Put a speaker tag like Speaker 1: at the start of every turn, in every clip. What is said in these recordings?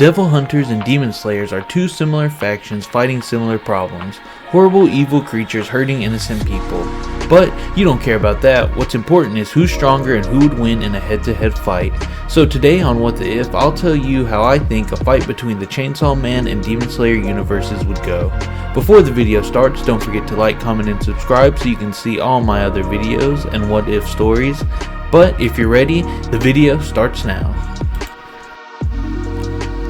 Speaker 1: Devil Hunters and Demon Slayers are two similar factions fighting similar problems. Horrible, evil creatures hurting innocent people. But you don't care about that. What's important is who's stronger and who would win in a head-to-head fight. So today on What the If, I'll tell you how I think a fight between the Chainsaw Man and Demon Slayer universes would go. Before the video starts, don't forget to like, comment, and subscribe so you can see all my other videos and what if stories. But if you're ready, the video starts now.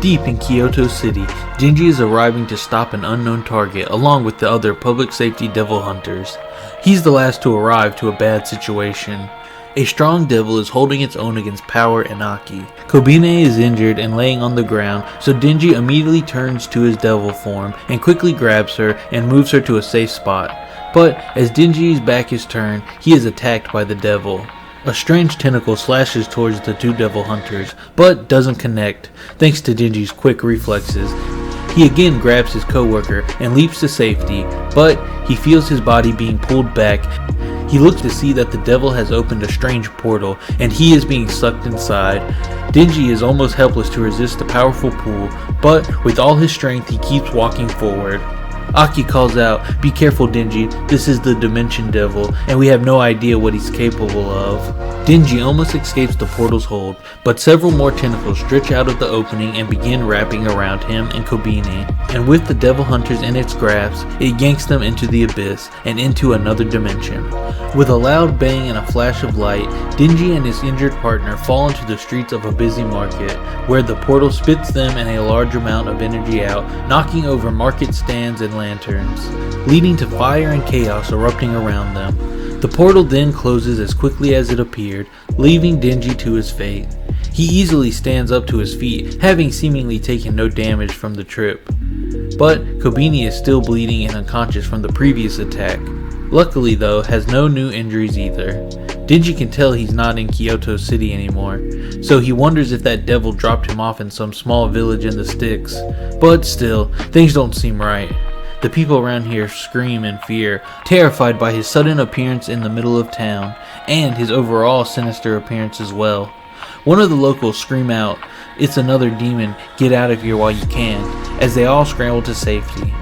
Speaker 1: Deep in Kyoto City, Denji is arriving to stop an unknown target along with the other public safety devil hunters. He's the last to arrive to a bad situation. A strong devil is holding its own against Power and Aki. Kobine is injured and laying on the ground, so Denji immediately turns to his devil form and quickly grabs her and moves her to a safe spot. But as Denji's back is turned, he is attacked by the devil. A strange tentacle slashes towards the two devil hunters, but doesn't connect, thanks to Denji's quick reflexes. He again grabs his co-worker and leaps to safety, but he feels his body being pulled back. He looks to see that the devil has opened a strange portal, and he is being sucked inside. Denji is almost helpless to resist the powerful pull, but with all his strength he keeps walking forward. Aki calls out, "Be careful, Denji, this is the Dimension Devil, and we have no idea what he's capable of." Denji almost escapes the portal's hold, but several more tentacles stretch out of the opening and begin wrapping around him and Kobine. And with the devil hunters in its grasp, it yanks them into the abyss and into another dimension. With a loud bang and a flash of light, Denji and his injured partner fall into the streets of a busy market, where the portal spits them and a large amount of energy out, knocking over market stands and lanterns, leading to fire and chaos erupting around them. The portal then closes as quickly as it appeared, leaving Denji to his fate. He easily stands up to his feet, having seemingly taken no damage from the trip. But Kobine is still bleeding and unconscious from the previous attack. Luckily though, has no new injuries either. Denji can tell he's not in Kyoto City anymore, so he wonders if that devil dropped him off in some small village in the sticks. But still, things don't seem right. The people around here scream in fear, terrified by his sudden appearance in the middle of town, and his overall sinister appearance as well. One of the locals scream out, "It's another demon, get out of here while you can," as they all scramble to safety.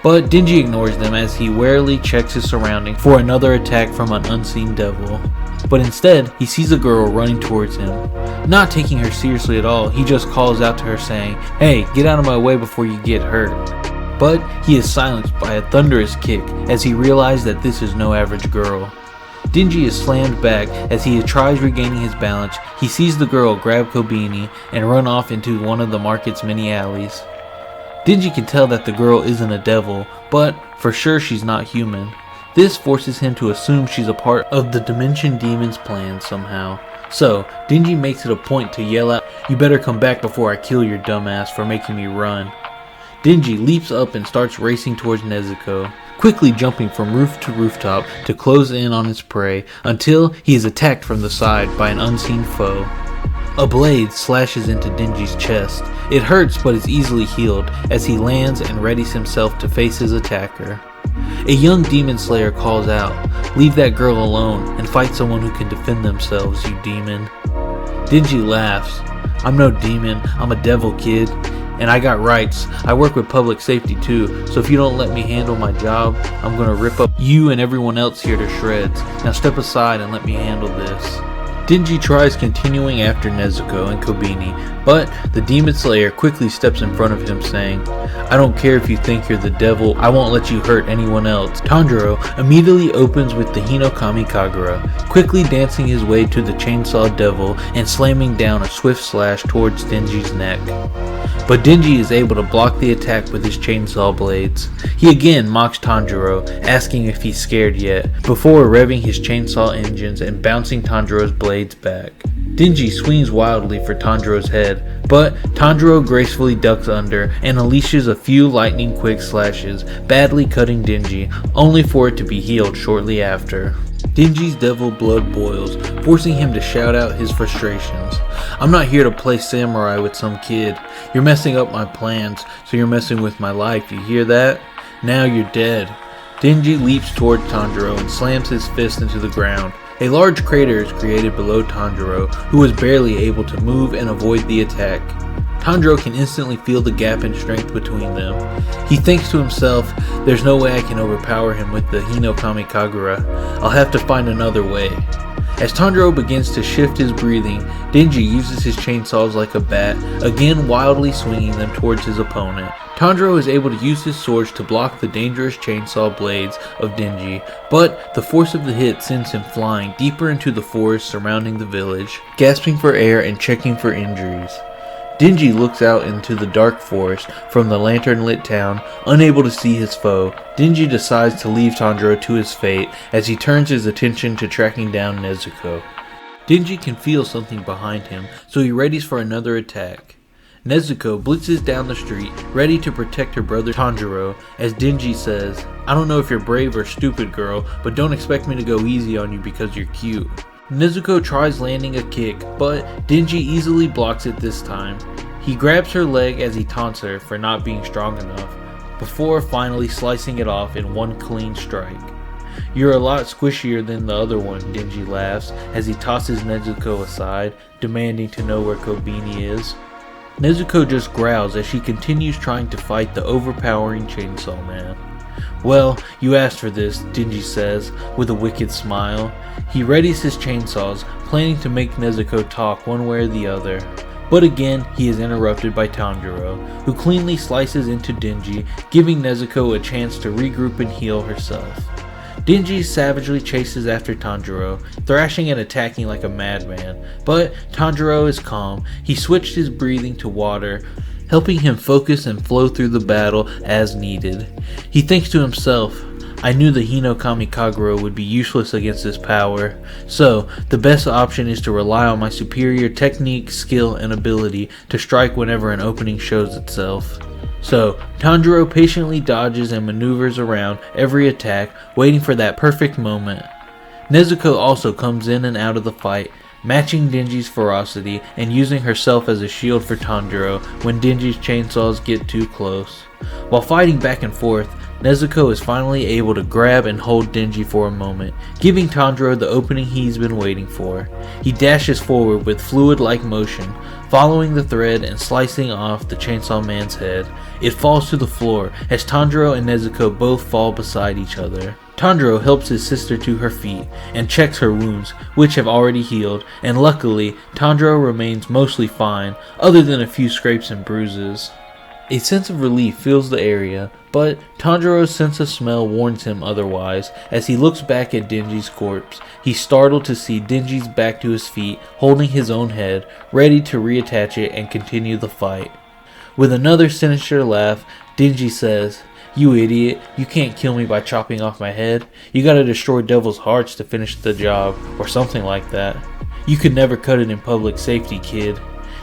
Speaker 1: But Denji ignores them as he warily checks his surroundings for another attack from an unseen devil. But instead, he sees a girl running towards him. Not taking her seriously at all, he just calls out to her saying, "Hey, get out of my way before you get hurt." But he is silenced by a thunderous kick as he realizes that this is no average girl. Denji is slammed back as he tries regaining his balance. He sees the girl grab Kobine and run off into one of the market's many alleys. Denji can tell that the girl isn't a devil, but for sure she's not human. This forces him to assume she's a part of the Dimension Demon's plan somehow. So, Denji makes it a point to yell out, "You better come back before I kill your dumbass for making me run." Denji leaps up and starts racing towards Nezuko, quickly jumping from roof to rooftop to close in on his prey until he is attacked from the side by an unseen foe. A blade slashes into Denji's chest. It hurts but is easily healed as he lands and readies himself to face his attacker. A young demon slayer calls out, "Leave that girl alone and fight someone who can defend themselves, you demon." Denji laughs, "I'm no demon, I'm a devil, kid. And I got rights. I work with public safety too, so if you don't let me handle my job, I'm gonna rip up you and everyone else here to shreds. Now step aside and let me handle this." Denji tries continuing after Nezuko and Kobine, but the Demon Slayer quickly steps in front of him saying, "I don't care if you think you're the devil, I won't let you hurt anyone else." Tanjiro immediately opens with the Hinokami Kagura, quickly dancing his way to the Chainsaw Devil and slamming down a swift slash towards Denji's neck. But Denji is able to block the attack with his chainsaw blades. He again mocks Tanjiro, asking if he's scared yet, before revving his chainsaw engines and bouncing Tanjiro's blades back. Denji swings wildly for Tanjiro's head, but Tanjiro gracefully ducks under and unleashes a few lightning quick slashes, badly cutting Denji, only for it to be healed shortly after. Denji's devil blood boils, forcing him to shout out his frustrations. "I'm not here to play samurai with some kid. You're messing up my plans, so you're messing with my life, you hear that? Now you're dead." Denji leaps toward Tanjiro and slams his fist into the ground. A large crater is created below Tanjiro, who was barely able to move and avoid the attack. Tanjiro can instantly feel the gap in strength between them. He thinks to himself, there's no way I can overpower him with the Hino Kamikagura. I'll have to find another way. As Tanjiro begins to shift his breathing, Denji uses his chainsaws like a bat, again wildly swinging them towards his opponent. Tanjiro is able to use his swords to block the dangerous chainsaw blades of Denji, but the force of the hit sends him flying deeper into the forest surrounding the village, gasping for air and checking for injuries. Denji looks out into the dark forest from the lantern-lit town, unable to see his foe. Denji decides to leave Tanjiro to his fate as he turns his attention to tracking down Nezuko. Denji can feel something behind him, so he readies for another attack. Nezuko blitzes down the street, ready to protect her brother Tanjiro, as Denji says, "I don't know if you're brave or stupid, girl, but don't expect me to go easy on you because you're cute." Nezuko tries landing a kick, but Denji easily blocks it this time. He grabs her leg as he taunts her for not being strong enough, before finally slicing it off in one clean strike. "You're a lot squishier than the other one," Denji laughs as he tosses Nezuko aside, demanding to know where Kobeni is. Nezuko just growls as she continues trying to fight the overpowering Chainsaw Man. "Well, you asked for this," Denji says, with a wicked smile. He readies his chainsaws, planning to make Nezuko talk one way or the other. But again, he is interrupted by Tanjiro, who cleanly slices into Denji, giving Nezuko a chance to regroup and heal herself. Denji savagely chases after Tanjiro, thrashing and attacking like a madman, but Tanjiro is calm. He switched his breathing to water, helping him focus and flow through the battle as needed. He thinks to himself, "I knew the Hino Kamikagura would be useless against this power, so the best option is to rely on my superior technique, skill, and ability to strike whenever an opening shows itself." So, Tanjiro patiently dodges and maneuvers around every attack, waiting for that perfect moment. Nezuko also comes in and out of the fight, matching Denji's ferocity and using herself as a shield for Tanjiro when Denji's chainsaws get too close. While fighting back and forth, Nezuko is finally able to grab and hold Denji for a moment, giving Tanjiro the opening he's been waiting for. He dashes forward with fluid-like motion, following the thread and slicing off the Chainsaw Man's head. It falls to the floor as Tanjiro and Nezuko both fall beside each other. Tanjiro helps his sister to her feet and checks her wounds, which have already healed, and luckily, Tanjiro remains mostly fine, other than a few scrapes and bruises. A sense of relief fills the area, but Tanjiro's sense of smell warns him otherwise. As he looks back at Denji's corpse, he's startled to see Denji's back to his feet, holding his own head, ready to reattach it and continue the fight. With another sinister laugh, Denji says, "You idiot, you can't kill me by chopping off my head. You gotta destroy devil's hearts to finish the job," or something like that. "You could never cut it in public safety, kid.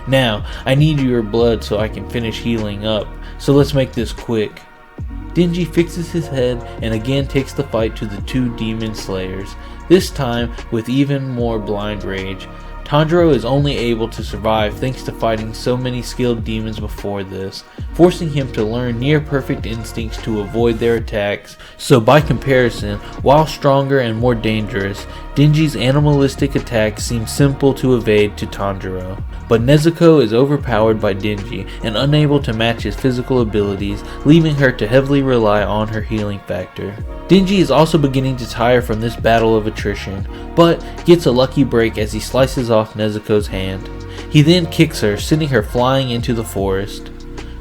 Speaker 1: Now, I need your blood so I can finish healing up, so let's make this quick." Denji fixes his head and again takes the fight to the two demon slayers, this time with even more blind rage. Tanjiro is only able to survive thanks to fighting so many skilled demons before this, forcing him to learn near-perfect instincts to avoid their attacks, so by comparison, while stronger and more dangerous, Denji's animalistic attacks seem simple to evade to Tanjiro. But Nezuko is overpowered by Denji and unable to match his physical abilities, leaving her to heavily rely on her healing factor. Denji is also beginning to tire from this battle of attrition, but gets a lucky break as he slices off Nezuko's hand. He then kicks her, sending her flying into the forest.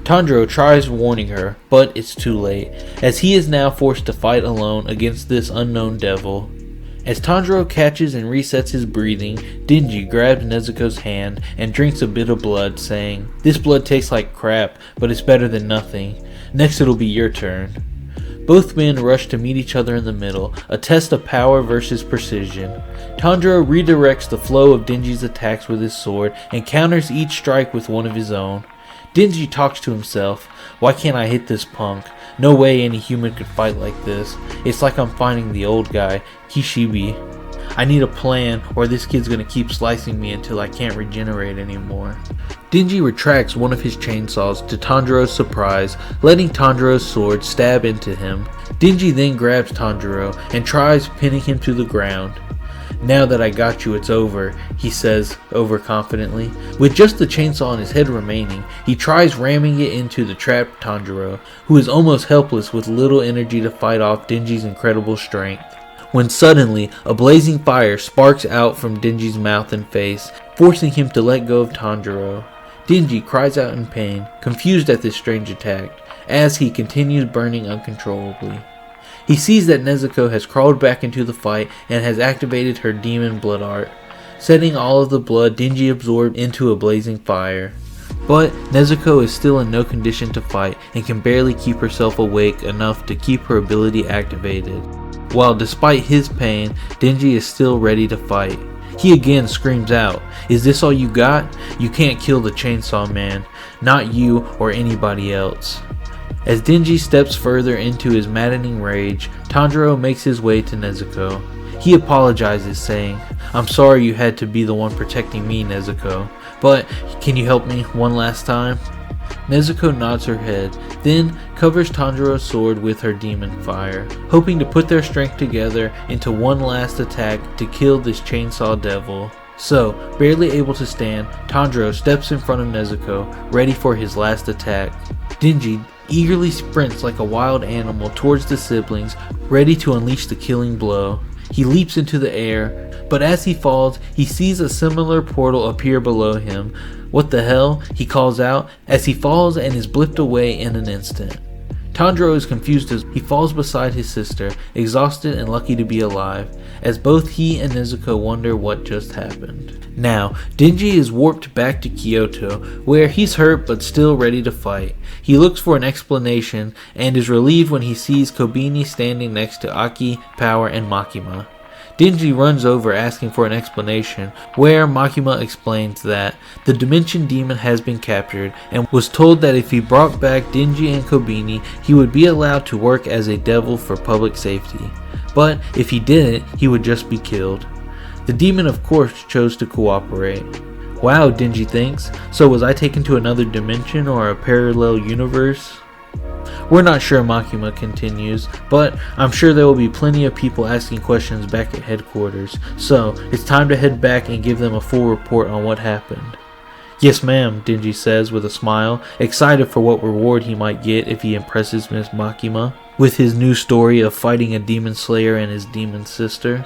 Speaker 1: Tanjiro tries warning her, but it's too late, as he is now forced to fight alone against this unknown devil. As Tanjiro catches and resets his breathing, Denji grabs Nezuko's hand and drinks a bit of blood, saying, "This blood tastes like crap, but it's better than nothing. Next it'll be your turn." Both men rush to meet each other in the middle, a test of power versus precision. Tanjiro redirects the flow of Denji's attacks with his sword and counters each strike with one of his own. Denji talks to himself, "Why can't I hit this punk? No way any human could fight like this. It's like I'm fighting the old guy, Kishibe. I need a plan or this kid's gonna keep slicing me until I can't regenerate anymore." Denji retracts one of his chainsaws to Tanjiro's surprise, letting Tanjiro's sword stab into him. Denji then grabs Tanjiro and tries pinning him to the ground. "Now that I got you, it's over," he says overconfidently. With just the chainsaw on his head remaining, he tries ramming it into the trapped Tanjiro, who is almost helpless with little energy to fight off Denji's incredible strength. When suddenly, a blazing fire sparks out from Denji's mouth and face, forcing him to let go of Tanjiro. Denji cries out in pain, confused at this strange attack, as he continues burning uncontrollably. He sees that Nezuko has crawled back into the fight and has activated her demon blood art, setting all of the blood Denji absorbed into a blazing fire. But Nezuko is still in no condition to fight and can barely keep herself awake enough to keep her ability activated. While despite his pain, Denji is still ready to fight. He again screams out, "Is this all you got? You can't kill the Chainsaw Man. Not you or anybody else." As Denji steps further into his maddening rage, Tanjiro makes his way to Nezuko. He apologizes, saying, "I'm sorry you had to be the one protecting me, Nezuko, but can you help me one last time?" Nezuko nods her head, then covers Tanjiro's sword with her demon fire, hoping to put their strength together into one last attack to kill this chainsaw devil. So, barely able to stand, Tanjiro steps in front of Nezuko, ready for his last attack. Denji eagerly sprints like a wild animal towards the siblings, ready to unleash the killing blow. He leaps into the air, but as he falls, he sees a similar portal appear below him. "What the hell?" he calls out as he falls and is blipped away in an instant. Tanjiro is confused as he falls beside his sister, exhausted and lucky to be alive, as both he and Nezuko wonder what just happened. Now, Denji is warped back to Kyoto, where he's hurt but still ready to fight. He looks for an explanation and is relieved when he sees Kobeni standing next to Aki, Power, and Makima. Denji runs over asking for an explanation, where Makima explains that the Dimension Demon has been captured and was told that if he brought back Denji and Kobeni, he would be allowed to work as a devil for public safety. But if he didn't, he would just be killed. The demon of course chose to cooperate. Wow, Denji thinks, so was I taken to another dimension or a parallel universe? We're not sure, Makima continues, but I'm sure there will be plenty of people asking questions back at headquarters, so it's time to head back and give them a full report on what happened. "Yes ma'am," Denji says with a smile, excited for what reward he might get if he impresses Miss Makima with his new story of fighting a demon slayer and his demon sister.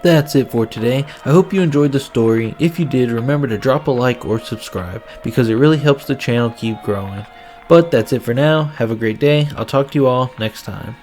Speaker 1: That's it for today. I hope you enjoyed the story. If you did, remember to drop a like or subscribe, because it really helps the channel keep growing. But that's it for now. Have a great day. I'll talk to you all next time.